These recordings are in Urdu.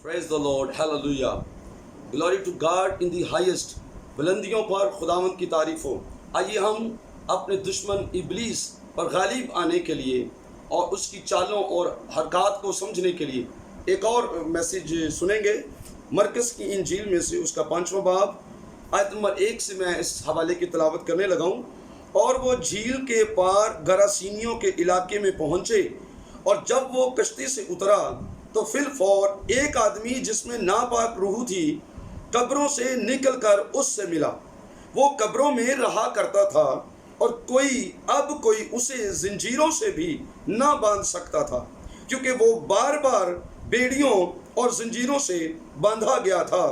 Praise the Lord, hallelujah. Glory to God in the highest. بلندیوں پر خداوند کی تعریف ہو. آئیے ہم اپنے دشمن ابلیس پر غالب آنے کے لیے اور اس کی چالوں اور حرکات کو سمجھنے کے لیے ایک اور میسیج سنیں گے. مرکز کی انجیل میں سے اس کا 5واں باب آیت نمبر 1 سے میں اس حوالے کی تلاوت کرنے لگا ہوں. اور وہ جھیل کے پار گراسینیوں کے علاقے میں پہنچے، اور جب وہ کشتی سے اترا تو فی الفور ایک آدمی جس میں ناپاک روح تھی قبروں سے نکل کر اس سے ملا. وہ قبروں میں رہا کرتا تھا، اور کوئی اسے زنجیروں سے بھی نہ باندھ سکتا تھا، کیونکہ وہ بار بار بیڑیوں اور زنجیروں سے باندھا گیا تھا.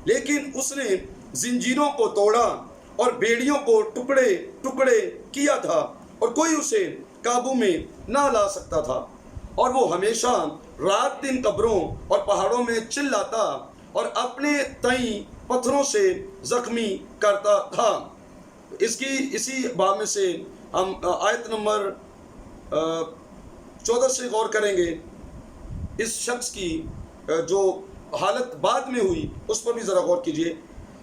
لیکن اس نے زنجیروں کو توڑا اور بیڑیوں کو ٹکڑے ٹکڑے کیا تھا، اور کوئی اسے قابو میں نہ لا سکتا تھا. اور وہ ہمیشہ رات دن قبروں اور پہاڑوں میں چلاتا اور اپنے تئیں پتھروں سے زخمی کرتا تھا. اسی باب میں سے ہم آیت نمبر 14 سے غور کریں گے. اس شخص کی جو حالت بعد میں ہوئی اس پر بھی ذرا غور کیجیے.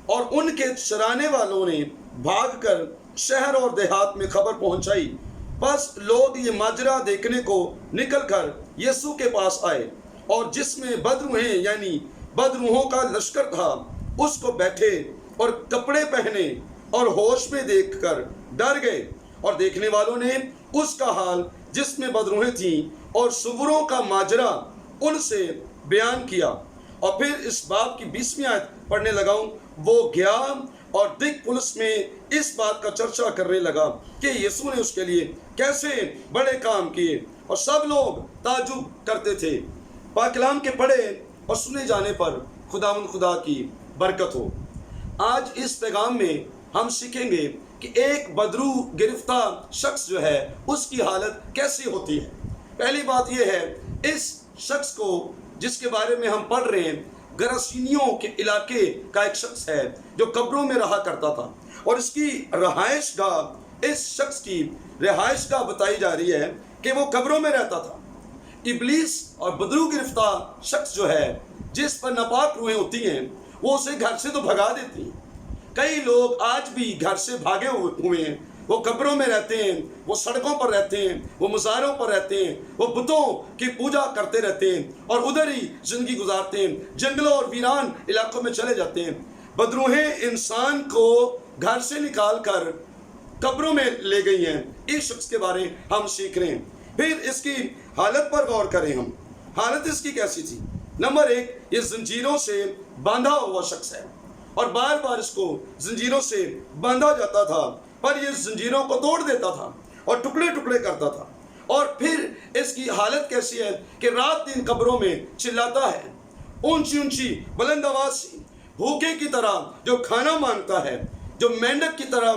اور ان کے چرانے والوں نے بھاگ کر شہر اور دیہات میں خبر پہنچائی. بس لوگ یہ ماجرا دیکھنے کو نکل کر یسوع کے پاس آئے، اور جس میں بدروحیں یعنی بدروحوں کا لشکر تھا اس کو بیٹھے اور کپڑے پہنے اور ہوش میں دیکھ کر ڈر گئے. اور دیکھنے والوں نے اس کا حال جس میں بدروحیں تھیں اور سوروں کا ماجرا ان سے بیان کیا. اور پھر اس باب کی 20ویں آیت پڑھنے لگا ہوں. وہ گیا اور دک پولیس میں اس بات کا چرچا کرنے لگا کہ یسوع نے اس کے لیے کیسے بڑے کام کیے، اور سب لوگ تعجب کرتے تھے. پاک کلام کے پڑھے اور سنے جانے پر خداوند خدا کی برکت ہو. آج اس پیغام میں ہم سیکھیں گے کہ ایک بدرو گرفتہ شخص جو ہے اس کی حالت کیسی ہوتی ہے. پہلی بات یہ ہے، اس شخص کو جس کے بارے میں ہم پڑھ رہے ہیں گراسینیوں کے علاقے کا ایک شخص ہے جو قبروں میں رہا کرتا تھا، اور اس کی رہائش گاہ، اس شخص کی رہائش گاہ بتائی جا رہی ہے کہ وہ قبروں میں رہتا تھا. ابلیس اور بدرو گرفتہ شخص جو ہے جس پر ناپاک روحیں ہوتی ہیں وہ اسے گھر سے تو بھگا دیتی ہیں. کئی لوگ آج بھی گھر سے بھاگے ہوئے ہیں. وہ قبروں میں رہتے ہیں، وہ سڑکوں پر رہتے ہیں، وہ مزاروں پر رہتے ہیں، وہ بتوں کی پوجا کرتے رہتے ہیں اور ادھر ہی زندگی گزارتے ہیں. جنگلوں اور ویران علاقوں میں چلے جاتے ہیں. بدروحیں انسان کو گھر سے نکال کر قبروں میں لے گئی ہیں. اس شخص کے بارے ہم سیکھ رہے ہیں. پھر اس کی حالت پر غور کریں ہم. حالت اس کی کیسی تھی؟ نمبر 1، یہ زنجیروں سے باندھا ہوا شخص ہے، اور بار بار اس کو زنجیروں سے باندھا جاتا تھا، پر یہ زنجیروں کو توڑ دیتا تھا اور ٹکڑے ٹکڑے کرتا تھا. اور پھر اس کی حالت کیسی ہے کہ رات دن قبروں میں چلاتا ہے، اونچی اونچی بلند آواز سے، بھوکے کی طرح جو کھانا مانگتا ہے، جو مینڈک کی طرح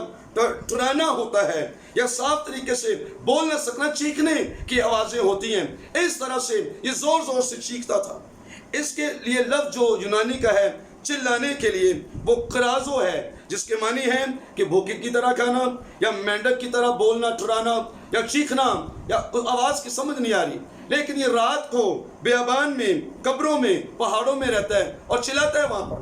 ٹرانا ہوتا ہے، یا صاف طریقے سے بول نہ سکنا، چیخنے کی آوازیں ہوتی ہیں. اس طرح سے یہ زور زور سے چیختا تھا. اس کے لیے لفظ جو یونانی کا ہے چلانے کے لیے وہ کرازو ہے، جس کے معنی ہے کہ بھوکے کی طرح کھانا، یا مینڈک کی طرح بولنا ٹھرانا، یا چیخنا، یا آواز کی سمجھ نہیں آ رہی. لیکن یہ رات کو بیابان میں، قبروں میں، پہاڑوں میں رہتا ہے اور چلاتا ہے وہاں پر.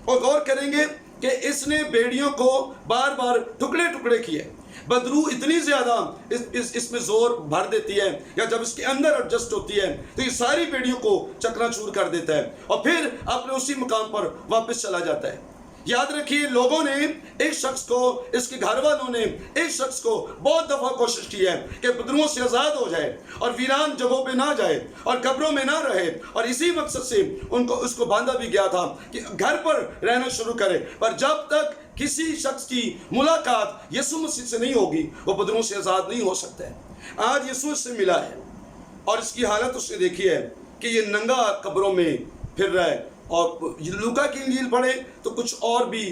اور غور کریں گے کہ اس نے بیڑیوں کو بار بار ٹکڑے ٹکڑے کیے. بدرو اتنی زیادہ اس میں زور بھر دیتی ہے، یا جب اس کے اندر ایڈجسٹ ہوتی ہے تو یہ ساری بیڑیوں کو چکنا چور کر دیتا ہے، اور پھر اپنے اسی مقام پر واپس چلا جاتا ہے. یاد رکھیے، لوگوں نے اس شخص کو، اس کے گھر والوں نے اس شخص کو بہت دفعہ کوشش کی ہے کہ بدروؤں سے آزاد ہو جائے اور ویران جگہوں پہ نہ جائے اور قبروں میں نہ رہے. اور اسی مقصد سے اس کو باندھا بھی گیا تھا کہ گھر پر رہنا شروع کرے. پر جب تک کسی شخص کی ملاقات یسوع مسیح سے نہیں ہوگی وہ بدروؤں سے آزاد نہیں ہو سکتا ہے. آج یسوع سے ملا ہے اور اس کی حالت اس نے دیکھی ہے کہ یہ ننگا قبروں میں پھر رہا ہے. اور لوکا کی انجیل پڑھیں تو کچھ اور بھی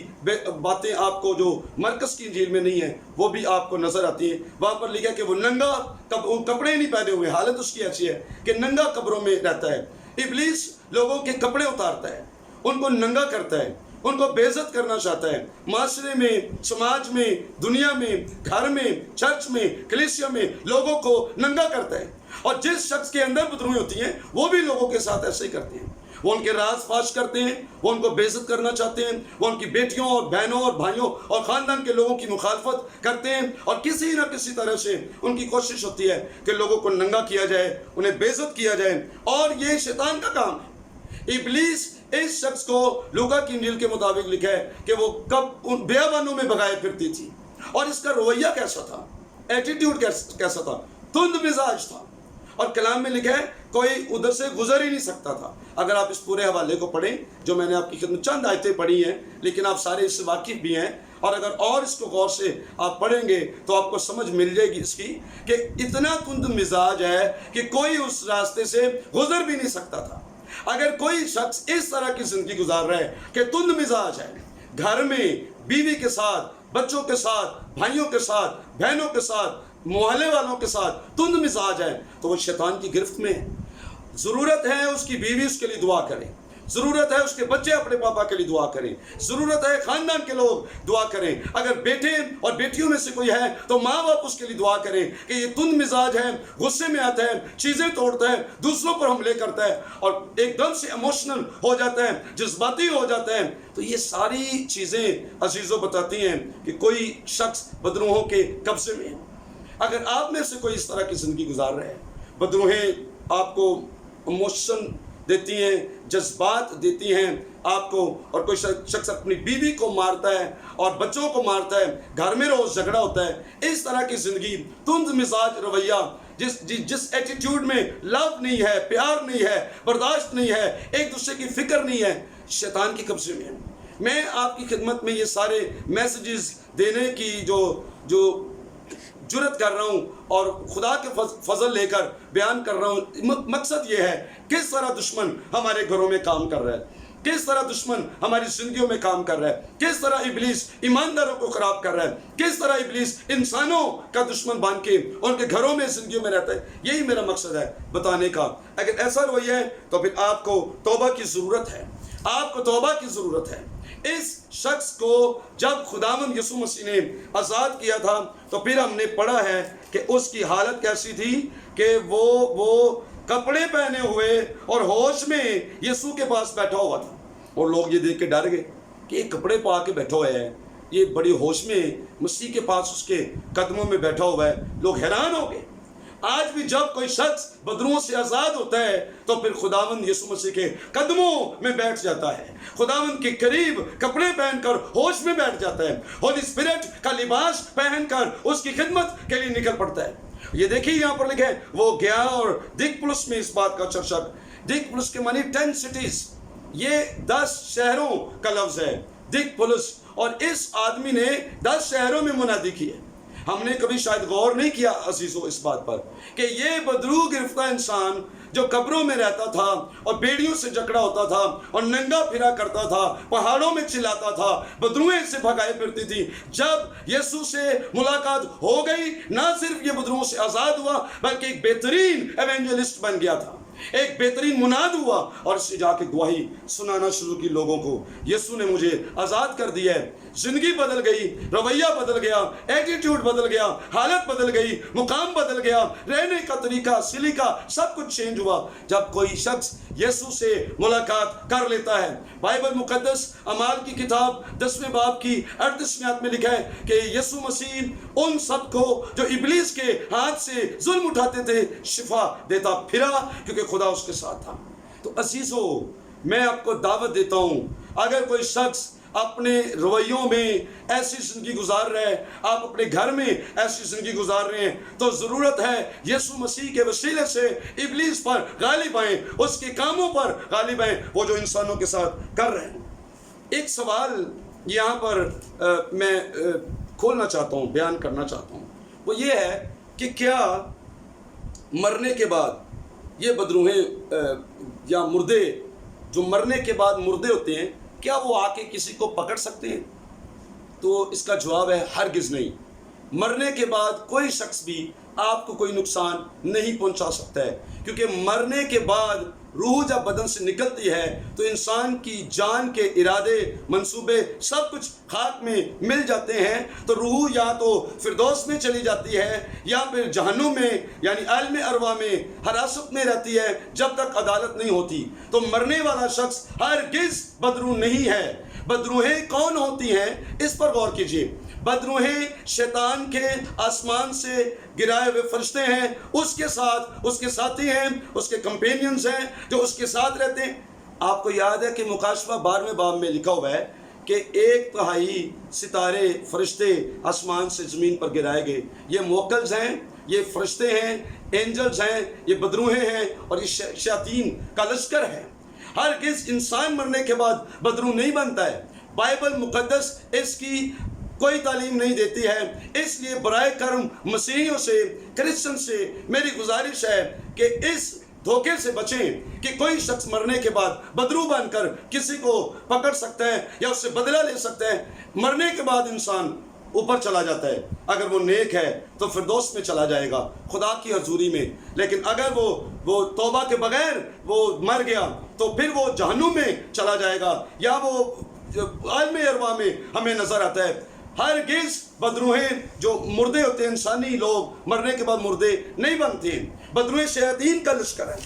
باتیں آپ کو جو مرکز کی انجیل میں نہیں ہیں وہ بھی آپ کو نظر آتی ہیں. وہاں پر لکھا کہ وہ ننگا کپڑے نہیں پہنے ہوئے، حالت اس کی ایسی ہے کہ ننگا قبروں میں رہتا ہے. ابلیس لوگوں کے کپڑے اتارتا ہے، ان کو ننگا کرتا ہے، ان کو بے عزت کرنا چاہتا ہے، معاشرے میں، سماج میں، دنیا میں، گھر میں، چرچ میں، کلیسیا میں لوگوں کو ننگا کرتا ہے۔ اور جس شخص کے اندر بدروئی ہوتی ہیں وہ بھی لوگوں کے ساتھ ایسے ہی کرتے ہیں، وہ ان کے راز فاش کرتے ہیں، وہ ان کو بے عزت کرنا چاہتے ہیں، وہ ان کی بیٹیوں اور بہنوں اور بھائیوں اور خاندان کے لوگوں کی مخالفت کرتے ہیں، اور کسی نہ کسی طرح سے ان کی کوشش ہوتی ہے کہ لوگوں کو ننگا کیا جائے، انہیں بے عزت کیا جائے، اور یہ شیطان کا کام ہے۔ ابلیس اس شخص کو لوکا کی انجیل کے مطابق لکھا ہے کہ وہ کب ان بیابانوں میں بھگائے پھرتی تھی، اور اس کا رویہ کیسا تھا، ایٹیٹیوڈ کیسا تھا، تند مزاج تھا، اور کلام میں لکھا ہے کوئی ادھر سے گزر ہی نہیں سکتا تھا۔ اگر آپ اس پورے حوالے کو پڑھیں جو میں نے آپ کی خدمت چند آیتیں پڑھی ہیں، لیکن آپ سارے اس سے واقف بھی ہیں، اور اگر اور اس کو غور سے آپ پڑھیں گے تو آپ کو سمجھ مل جائے گی اس کی کہ اتنا تند مزاج ہے کہ کوئی اس راستے سے گزر بھی نہیں سکتا تھا۔ اگر کوئی شخص اس طرح کی زندگی گزار رہا ہے کہ تند مزاج ہے، گھر میں بیوی کے ساتھ، بچوں کے ساتھ، بھائیوں کے ساتھ، بہنوں کے ساتھ، محلے والوں کے ساتھ تند مزاج ہے، تو وہ شیطان کی گرفت میں ہے۔ ضرورت ہے اس کی بیوی اس کے لیے دعا کرے، ضرورت ہے اس کے بچے اپنے پاپا کے لیے دعا کریں، ضرورت ہے خاندان کے لوگ دعا کریں، اگر بیٹے اور بیٹیوں میں سے کوئی ہے تو ماں باپ اس کے لیے دعا کریں کہ یہ تند مزاج ہے، غصے میں آتا ہے، چیزیں توڑتا ہے، دوسروں پر حملے کرتا ہے، اور ایک دم سے ایموشنل ہو جاتا ہے، جذباتی ہو جاتا ہے۔ تو یہ ساری چیزیں عزیزوں بتاتی ہیں کہ کوئی شخص بدروحوں کے قبضے میں ہے۔ اگر آپ میں سے کوئی اس طرح کی زندگی گزار رہے ہیں، بدروہیں آپ کو ایموشن دیتی ہیں، جذبات دیتی ہیں آپ کو، اور کوئی شخص اپنی بیوی کو مارتا ہے اور بچوں کو مارتا ہے، گھر میں روز جھگڑا ہوتا ہے، اس طرح کی زندگی، تند مزاج رویہ، جس ایٹیٹیوڈ میں لو نہیں ہے، پیار نہیں ہے، برداشت نہیں ہے، ایک دوسرے کی فکر نہیں ہے، شیطان کے قبضے میں ہے۔ میں آپ کی خدمت میں یہ سارے میسیجز دینے کی جو جرت کر رہا ہوں اور خدا کے فضل لے کر بیان کر رہا ہوں، مقصد یہ ہے کس طرح دشمن ہمارے گھروں میں کام کر رہا ہے، کس طرح دشمن ہماری زندگیوں میں کام کر رہا ہے، کس طرح ابلیس ایمانداروں کو خراب کر رہا ہے، کس طرح ابلیس انسانوں کا دشمن بن کے ان کے گھروں میں زندگیوں میں رہتا ہے۔ یہی میرا مقصد ہے بتانے کا۔ اگر ایسا رویہ ہے تو پھر آپ کو توبہ کی ضرورت ہے، آپ کو توبہ کی ضرورت ہے۔ اس شخص کو جب خداوند یسوع مسیح نے آزاد کیا تھا تو پھر ہم نے پڑھا ہے کہ اس کی حالت کیسی تھی کہ وہ کپڑے پہنے ہوئے اور ہوش میں یسوع کے پاس بیٹھا ہوا تھا، اور لوگ یہ دیکھ کے ڈر گئے کہ یہ کپڑے پا کے بیٹھا ہوا ہے، یہ بڑی ہوش میں مسیح کے پاس اس کے قدموں میں بیٹھا ہوا ہے۔ لوگ حیران ہو گئے۔ آج بھی جب کوئی شخص بدروؤں سے آزاد ہوتا ہے تو پھر خداوند یسوع مسیح کے قدموں میں بیٹھ جاتا ہے، خداوند کے قریب کپڑے پہن کر ہوش میں بیٹھ جاتا ہے، ہولی اسپرٹ کا لباس پہن کر اس کی خدمت کے لیے نکل پڑتا ہے۔ یہ دیکھیے یہاں پر لکھے وہ گیا، اور دک پلس میں اس بات کا چرچا، دک پلس کے معنی 10 سٹیز، یہ 10 شہروں کا لفظ ہے دک پلس، اور اس آدمی نے 10 شہروں میں منادی کی ہے۔ ہم نے کبھی شاید غور نہیں کیا عزیزو اس بات پر کہ یہ بدرو گرفتہ انسان جو قبروں میں رہتا تھا اور بیڑیوں سے جکڑا ہوتا تھا اور ننگا پھرا کرتا تھا، پہاڑوں میں چلاتا تھا، بدروئیں سے بھگائے پھرتی تھی، جب یسوع سے ملاقات ہو گئی نہ صرف یہ بدروؤں سے آزاد ہوا بلکہ ایک بہترین ایونجلسٹ بن گیا تھا، ایک بہترین مناد ہوا، اور اس سے جا کے گواہی سنانا شروع کی لوگوں کو، یسوع نے مجھے آزاد کر دیا ہے۔ زندگی بدل گئی، رویہ بدل گیا، ایٹیٹیوڈ بدل گیا، حالت بدل گئی، مقام بدل گیا، رہنے کا طریقہ، سلیقہ سب کچھ چینج ہوا جب کوئی شخص یسوع سے ملاقات کر لیتا ہے۔ بائبل مقدس اعمال کی کتاب 10ویں باب کی 38ویں آیت میں لکھا ہے کہ یسوع مسیح ان سب کو جو ابلیس کے ہاتھ سے ظلم اٹھاتے تھے شفا دیتا پھرا، کیونکہ خدا اس کے ساتھ تھا۔ تو عزیزو، میں آپ کو دعوت دیتا ہوں، اگر کوئی شخص اپنے رویوں میں ایسی زندگی گزار رہے ہیں، آپ اپنے گھر میں ایسی زندگی گزار رہے ہیں، تو ضرورت ہے یسوع مسیح کے وسیلے سے ابلیس پر غالب آئیں، اس کے کاموں پر غالب آئیں، وہ جو انسانوں کے ساتھ کر رہے ہیں۔ ایک سوال یہاں پر میں کھولنا چاہتا ہوں، بیان کرنا چاہتا ہوں، وہ یہ ہے کہ کیا مرنے کے بعد یہ بدروہیں یا مردے جو مرنے کے بعد مردے ہوتے ہیں، کیا وہ آ کے کسی کو پکڑ سکتے ہیں؟ تو اس کا جواب ہے ہرگز نہیں۔ مرنے کے بعد کوئی شخص بھی آپ کو کوئی نقصان نہیں پہنچا سکتا ہے، کیونکہ مرنے کے بعد روح جب بدن سے نکلتی ہے تو انسان کی جان کے ارادے منصوبے سب کچھ خاک میں مل جاتے ہیں، تو روح یا تو فردوس میں چلی جاتی ہے یا پھر جہنم میں یعنی عالم ارواح میں حراست میں رہتی ہے جب تک عدالت نہیں ہوتی۔ تو مرنے والا شخص ہرگز بدروح نہیں ہے۔ بدروحیں کون ہوتی ہیں اس پر غور کیجیے۔ بدروحیں شیطان کے آسمان سے گرائے ہوئے فرشتے ہیں، اس کے ساتھ اس کے ساتھی ہیں، اس کے کمپینینز ہیں جو اس کے ساتھ رہتے ہیں۔ آپ کو یاد ہے کہ مکاشفہ 12ویں باب میں لکھا ہوا ہے کہ 1/3 ستارے فرشتے آسمان سے زمین پر گرائے گئے۔ یہ موکلز ہیں، یہ فرشتے ہیں، اینجلز ہیں، یہ بدروحیں ہیں اور یہ شیاطین کا لشکر ہے۔ ہرگز انسان مرنے کے بعد بدروح نہیں بنتا ہے۔ بائبل مقدس اس کی کوئی تعلیم نہیں دیتی ہے۔ اس لیے برائے کرم مسیحیوں سے، کرسچن سے میری گزارش ہے کہ اس دھوکے سے بچیں کہ کوئی شخص مرنے کے بعد بدروح بن کر کسی کو پکڑ سکتا ہے یا اس سے بدلہ لے سکتا ہے۔ مرنے کے بعد انسان اوپر چلا جاتا ہے، اگر وہ نیک ہے تو فردوس میں چلا جائے گا خدا کی حضوری میں، لیکن اگر وہ توبہ کے بغیر وہ مر گیا تو پھر وہ جہنم میں چلا جائے گا یا وہ عالم ارواح میں ہمیں نظر آتا ہے۔ ہرگز بدروحیں جو مردے ہوتے ہیں، انسانی لوگ مرنے کے بعد مردے نہیں بنتے ہیں، بدروحیں شیاطین کا لشکر ہے۔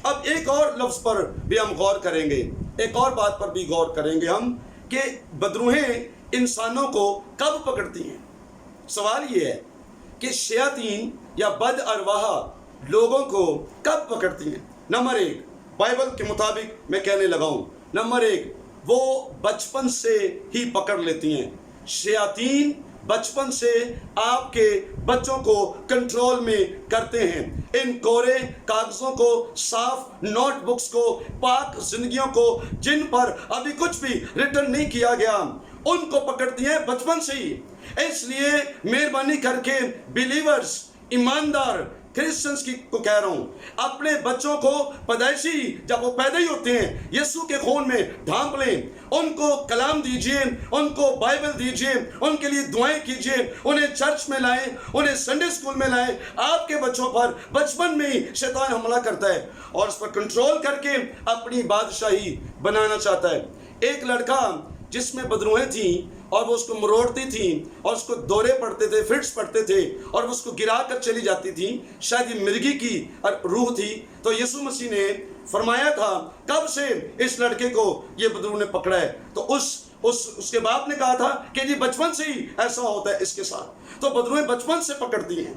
اب ایک اور لفظ پر بھی ہم غور کریں گے، ایک اور بات پر بھی غور کریں گے ہم کہ بدروحیں انسانوں کو کب پکڑتی ہیں۔ سوال یہ ہے کہ شیاطین یا بد ارواح لوگوں کو کب پکڑتی ہیں۔ نمبر 1 بائبل کے مطابق میں کہنے لگا ہوں، نمبر 1 وہ بچپن سے ہی پکڑ لیتی ہیں۔ شیاطین بچپن سے آپ کے بچوں کو کنٹرول میں کرتے ہیں۔ ان کورے کاغذوں کو، صاف نوٹ بکس کو، پاک زندگیوں کو جن پر ابھی کچھ بھی ریٹن نہیں کیا گیا، ان کو پکڑتی ہیں بچپن سے ہی۔ اس لیے مہربانی کر کے بلیورز، ایماندار کرسچنز کو کہہ رہا ہوں، اپنے بچوں کو پیدائشی جب وہ پیدا ہی ہوتے ہیں یسوع کے خون میں ڈھانپ لیں، ان کو کلام دیجئے، ان کو بائبل دیجئے، ان کے لیے دعائیں کیجئے، انہیں چرچ میں لائیں، انہیں سنڈے اسکول میں لائیں۔ آپ کے بچوں پر بچپن میں ہی شیطان حملہ کرتا ہے اور اس پر کنٹرول کر کے اپنی بادشاہی بنانا چاہتا ہے۔ ایک لڑکا جس میں بدروحیں تھیں اور وہ اس کو مروڑتی تھیں اور اس کو دورے پڑتے تھے، فٹس پڑتے تھے اور وہ اس کو گرا کر چلی جاتی تھیں، شاید یہ مرغی کی روح تھی۔ تو یسوع مسیح نے فرمایا تھا کب سے اس لڑکے کو یہ بدروح نے پکڑا ہے، تو اس کے باپ نے کہا تھا کہ یہ بچپن سے ہی ایسا ہوتا ہے اس کے ساتھ۔ تو بدروحیں بچپن سے پکڑتی ہیں،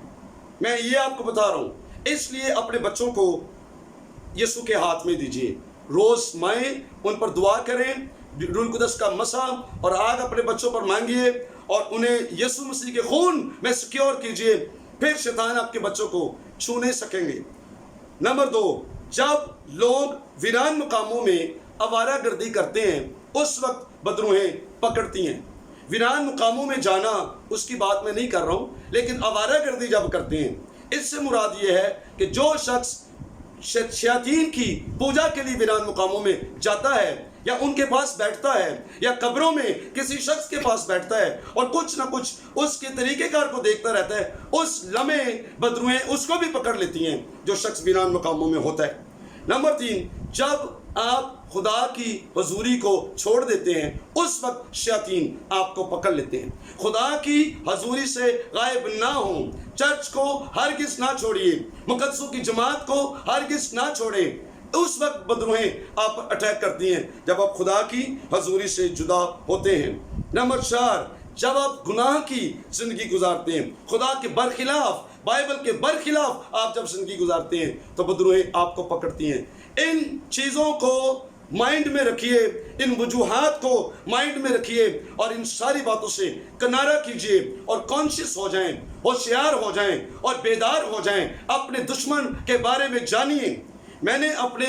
میں یہ آپ کو بتا رہا ہوں۔ اس لیے اپنے بچوں کو یسوع کے ہاتھ میں دیجیے، روز مائیں ان پر دعا کریں، روح القدس کا مسح اور آگ اپنے بچوں پر مانگیے اور انہیں یسوع مسیح کے خون میں سیکیور کیجیے، پھر شیطان آپ کے بچوں کو چھو نہیں سکیں گے۔ نمبر 2 جب لوگ ویران مقاموں میں آوارہ گردی کرتے ہیں اس وقت بدروحیں پکڑتی ہیں۔ ویران مقاموں میں جانا اس کی بات میں نہیں کر رہا ہوں، لیکن آوارہ گردی جب کرتے ہیں اس سے مراد یہ ہے کہ جو شخص شیاطین کی پوجا کے لیے ویران مقاموں میں جاتا ہے یا ان کے پاس بیٹھتا ہے یا قبروں میں کسی شخص کے پاس بیٹھتا ہے اور کچھ نہ کچھ اس کے طریقہ کار کو دیکھتا رہتا ہے، اس لمحے بدروحیں اس کو بھی پکڑ لیتی ہیں جو شخص ویران مقاموں میں ہوتا ہے۔ نمبر 3 جب آپ خدا کی حضوری کو چھوڑ دیتے ہیں اس وقت شیاطین آپ کو پکڑ لیتے ہیں۔ خدا کی حضوری سے غائب نہ ہوں، چرچ کو ہرگز نہ چھوڑیے، مقدسوں کی جماعت کو ہرگز نہ چھوڑیں۔ اس وقت بدروحیں آپ پر اٹیک کرتی ہیں جب آپ خدا کی حضوری سے جدا ہوتے ہیں۔ نمبر 4 جب آپ گناہ کی زندگی گزارتے ہیں، خدا کے برخلاف، بائبل کے برخلاف آپ جب زندگی گزارتے ہیں تو بدروحیں آپ کو پکڑتی ہیں۔ ان چیزوں کو مائنڈ میں رکھیے، ان وجوہات کو مائنڈ میں رکھیے اور ان ساری باتوں سے کنارہ کیجیے اور کانشیس ہو جائیں، ہوشیار ہو جائیں اور بیدار ہو جائیں، اپنے دشمن کے بارے میں جانیے۔ میں نے اپنے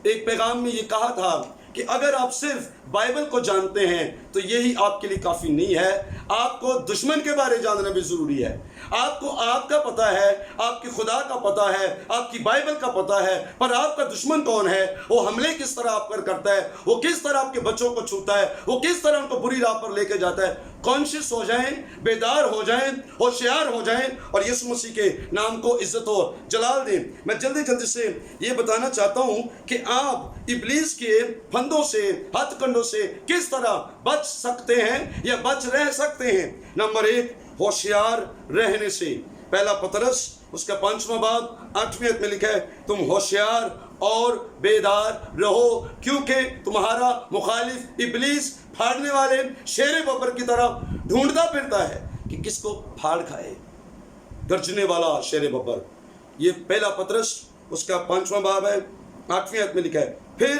ایک پیغام میں یہ کہا تھا کہ اگر آپ صرف بائبل کو جانتے ہیں تو یہی آپ کے لیے کافی نہیں ہے، آپ کو دشمن کے بارے جاننا بھی ضروری ہے۔ آپ کو آپ کا پتہ ہے، آپ کی خدا کا پتہ ہے، آپ کی بائبل کا پتہ ہے، پر آپ کا دشمن کون ہے، وہ حملے کس طرح آپ پر کرتا ہے، وہ کس طرح آپ کے بچوں کو چھوتا ہے، وہ کس طرح ان کو بری راہ پر لے کے جاتا ہے، کانشیس ہو جائیں، بیدار ہو جائیں، ہوشیار ہو جائیں اور یسوع مسیح کے نام کو عزت اور جلال دیں۔ میں جلدی جلدی سے یہ بتانا چاہتا ہوں کہ آپ ابلیس کے پھندوں سے، ہتھ کنڈوں سے کس طرح بچ سکتے ہیں یا بچ رہ سکتے ہیں۔ نمبر 1، ہوشیار رہنے سے۔ پہلا پطرس اس کا 5واں باب 8ویں آیت میں لکھا ہے، تم ہوشیار اور بیدار رہو کیونکہ تمہارا مخالف ابلیس پھاڑنے والے شیر ببر کی طرح ڈھونڈتا پھرتا ہے کہ کس کو پھاڑ کھائے۔ گرجنے والا شیر ببر، یہ پہلا پطرس اس کا 5واں باب ہے، 8ویں آیت میں لکھا ہے۔ پھر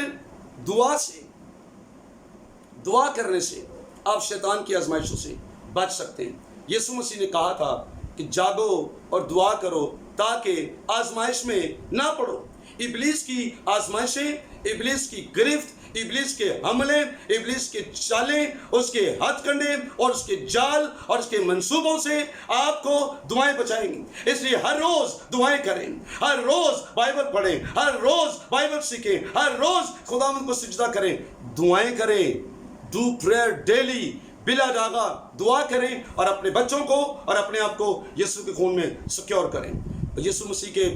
دعا کرنے سے آپ شیطان کی آزمائشوں سے بچ سکتے ہیں۔ یسوع مسیح نے کہا تھا کہ جاگو اور دعا کرو تاکہ آزمائش میں نہ پڑو۔ ابلیس کی آزمائشیں، ابلیس کی گرفت، ابلیس کے حملے، ابلیس کے چالیں، اس کے ہتھ کنڈے اور اس کے جال اور اس کے منصوبوں سے آپ کو دعائیں بچائیں گی۔ اس لیے ہر روز دعائیں کریں، ہر روز بائبل پڑھیں، ہر روز بائبل سیکھیں، ہر روز خداوند کو سجدہ کریں، دعائیں کریں۔ ڈو پریئر ڈیلی، بلا ڈاغا دعا کریں اور اپنے بچوں کو اور اپنے آپ کو یسوع کے خون میں سیکیور کریں۔ یسوع مسیح کے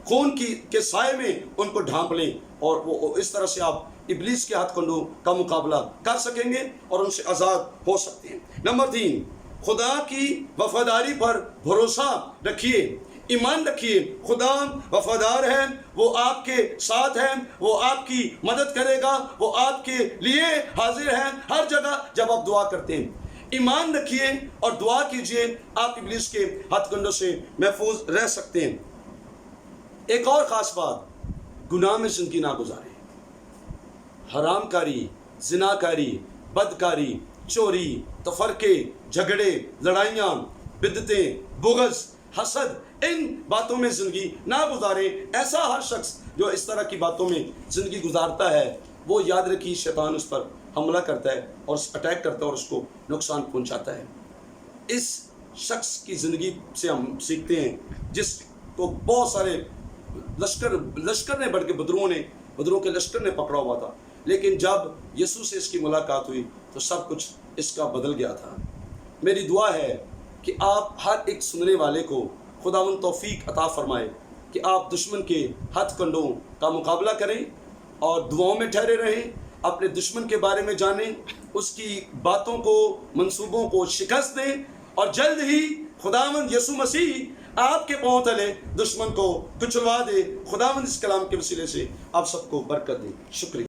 خون کے سائے میں ان کو ڈھانپ لیں اور وہ اس طرح سے آپ ابلیس کے ہاتھ کنڈوں کا مقابلہ کر سکیں گے اور ان سے آزاد ہو سکتے ہیں۔ نمبر 3، خدا کی وفاداری پر بھروسہ رکھیے، ایمان رکھیے۔ خدا وفادار ہے، وہ آپ کے ساتھ ہے، وہ آپ کی مدد کرے گا، وہ آپ کے لیے حاضر ہے ہر جگہ جب آپ دعا کرتے ہیں۔ ایمان رکھیے اور دعا کیجئے، آپ ابلیس کے ہاتھ کنڈوں سے محفوظ رہ سکتے ہیں۔ ایک اور خاص بات، گناہ میں زندگی نہ گزاریں۔ حرام کاری، زنا کاری، بدکاری، چوری، تفرقے، جھگڑے، لڑائیاں، بدعتیں، بغض، حسد، ان باتوں میں زندگی نہ گزاریں۔ ایسا ہر شخص جو اس طرح کی باتوں میں زندگی گزارتا ہے، وہ یاد رکھیے شیطان اس پر حملہ کرتا ہے اور اٹیک کرتا ہے اور اس کو نقصان پہنچاتا ہے۔ اس شخص کی زندگی سے ہم سیکھتے ہیں جس کو بہت سارے لشکر نے بڑھ کے بدروں کے لشکر نے پکڑا ہوا تھا، لیکن جب یسوع سے اس کی ملاقات ہوئی تو سب کچھ اس کا بدل گیا تھا۔ میری دعا ہے کہ آپ ہر ایک سننے والے کو خداوند توفیق عطا فرمائے کہ آپ دشمن کے ہتھ کنڈوں کا مقابلہ کریں اور دعاؤں میں ٹھہرے رہیں، اپنے دشمن کے بارے میں جانیں، اس کی باتوں کو، منصوبوں کو شکست دیں اور جلد ہی خداوند یسوع مسیح آپ کے پاؤں تلے دشمن کو کچلوا دے۔ خداوند اس کلام کے وسیلے سے آپ سب کو برکت دے۔ شکریہ۔